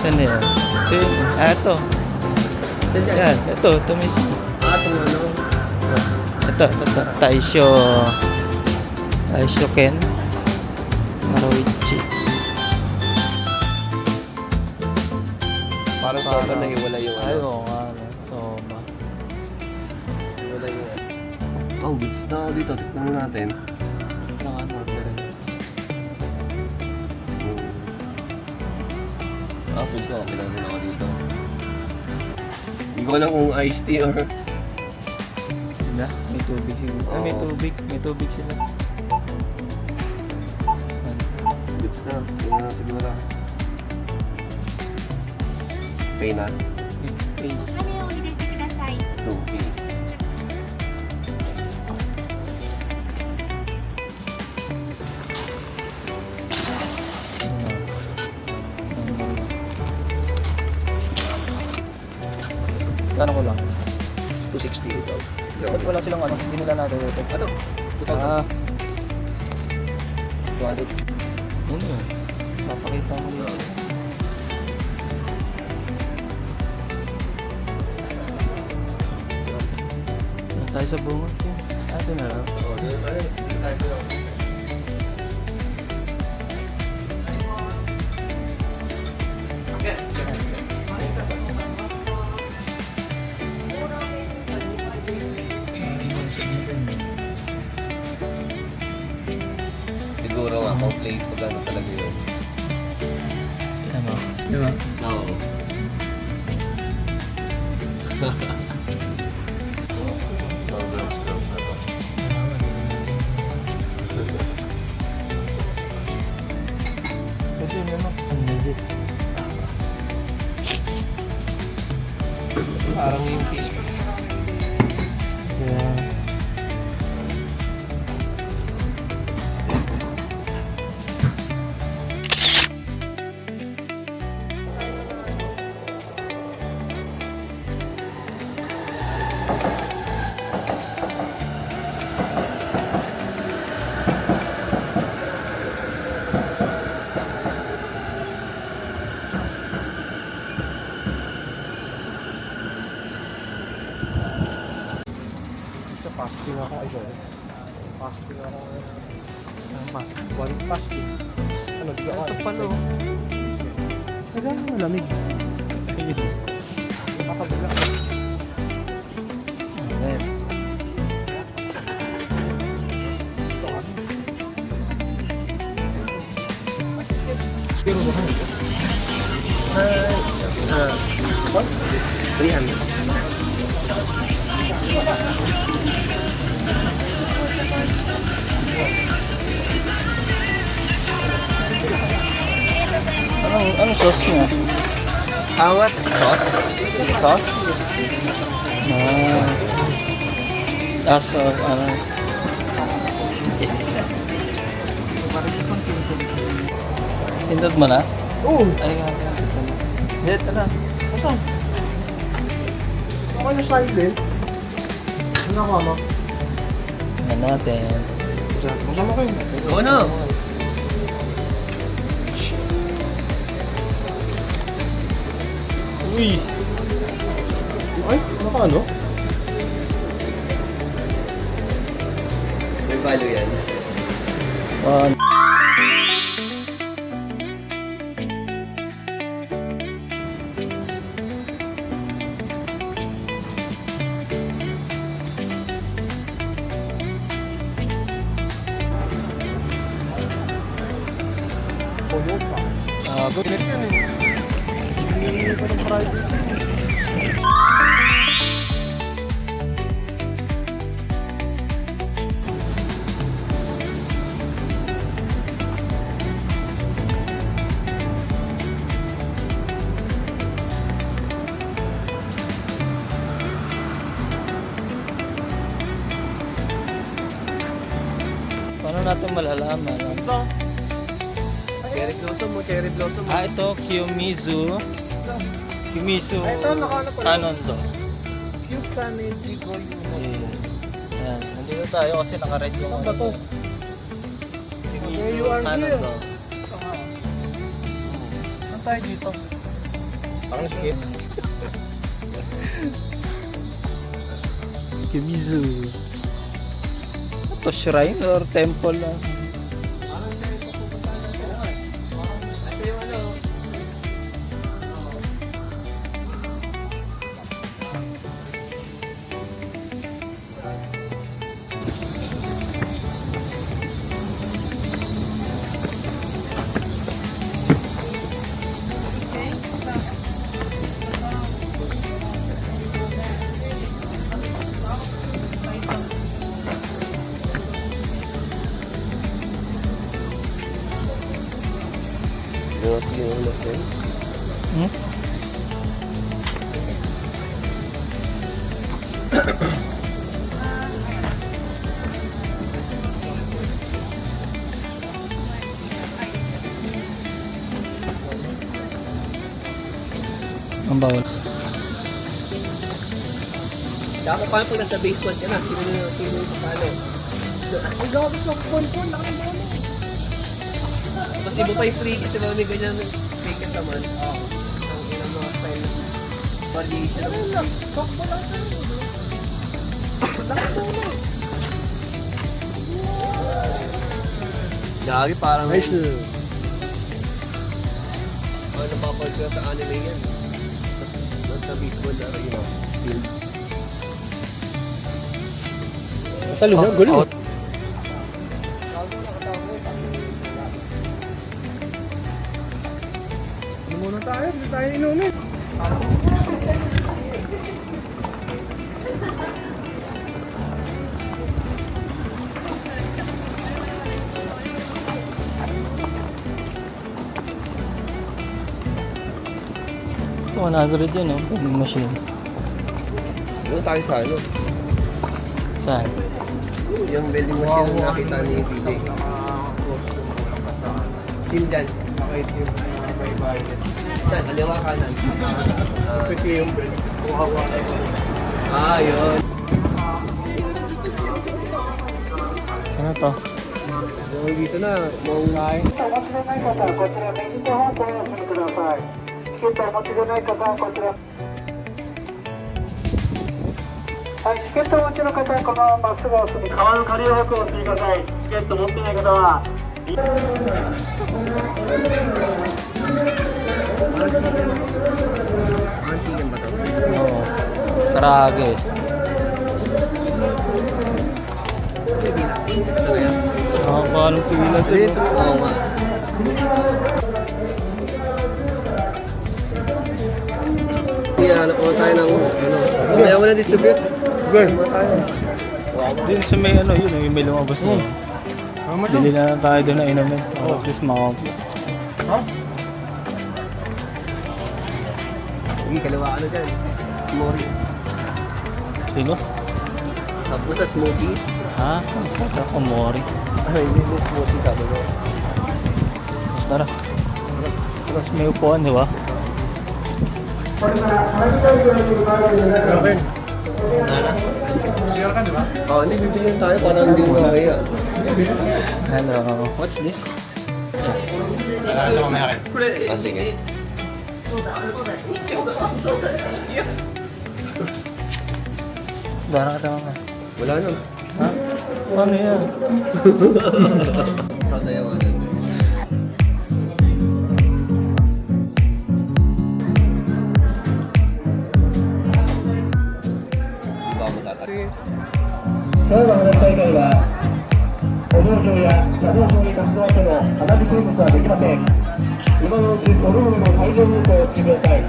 Saan na yan? Ito yun. Ito. Yan, ito mismo. Itong ano? Ito. Taisho Ken. Maroichi. Parang sobrang nahiwala yung Ay, ano. oo nga. Soma. Wala yung ano. Oh, goods na dito. Tikman na natin. Food ko. Okay lang din ako dito. Hindi ko alam kung iced tea or... Na, may tubig siguro. Oo. May tubig sila. Goods na. Yun na siguro. Okay na. Okay. お金を入れてください。 2K. Gano'n ko lang? 260 ito. Ba't wala silang ano? Hindi nila natin ito. Ano? Ano yun? Papakita mo yun. Ano tayo sa bungot yun? Ito na lang. Siguro nga, complete pag ano talaga yun. Ano? Di ba? Oo. Kasi yun ano? Ang legit. Parang yung Kaya... Pasting ako ay sorry. Pasting ako. Ang mas. One pasting. Ano di ba? Ito pala oh. Ay gano'n malamig. Ayun. Nakakabila. Ayan. Pero ba? 300. Anong sauce niya? What sauce? Sauce? Sauce, ano? Pindot mo na? Oo! Ay, nga. Ito na. Saan? Okay na silent. Ano ako ano? Tingnan natin. Masama kayo. Oo na. Uy! Ay, ano ka ano? May value yan. One. Toyota. Good. Pinit yan eh. Hindi pa ng private. Paano natin malalaman? Ito. Cherry blossom mo, cherry blossom mo. Ito, Kiyomizu. Kiyomizu. Ito, nakahanap ko. Canon to. Cute Candy Gold. Yes. Ayan. Nandito tayo kasi naka-red yung Saan ba to? Kiyomizu Okay, you are Canon here. to. Saan tayo dito? Parang skip. Kimizu. Ito shrine or temple lang? Ito yung ano. Hmm? Ang bawal. Dapat paano pag nasa basement ka na? Sino yung paano? Ang gabi sa pon-pon, nakalimutan mo. Mas iba pa yung free kasi may ganyan free kiss naman. Oo. Ang ilang mga style. Variation. Ano lang, sakto lang sa iyo. Nakatulog. Gagi parang... Nice. Ano napapag ka sa anime yan? Sa baseball na rin yun. Field. Talo na, gulo. Out. Ano muna tayo? Hindi tayo inumin. Oh, 100 yun, oh. Vending machine. Doon tayo sa ano? Saan? Yung vending machine na nakita ni PJ. Team dyan. Saan? Aliwa kanan. Ah, yun. Ano to? Yung dito na. Mong... チケットお持ちでない方はこちら。はい、チケットをお持ちの方はこのまままっすぐお進み。川の下流方向をお進みください。チケット持ってない方は。 Antigan ba ito? Oo. Karage. Ano yan? Paano pila to? Dito. Oo nga. Hanap mo tayo ng ano. Kaya mo na distribute. Din sa may ano yun, yung may lumabas na. Bili na lang tayo doon na inumin. At least makampli. Sige, kalawa ano dyan. Smoothie. Sino? Sabi sa smoothie. Ha? Ako mori. Ay, hindi mo smoothie ka ba? Tara. Tapos may upuan, di ba? Okay. Share ka, di ba? Oo, hindi bibili tayo para hindi mo kaya. Hello. What's this? Ito mamaya kayo. Ah, sige. Barang ka mga. Wala nun. Ha? Ano yan? Sa tayo nga nun, guys. Di ba matatag? ただいまの大会はお道場や車道上に活動しても花火見物はできません。今のうちおルールの会場入場をしてください。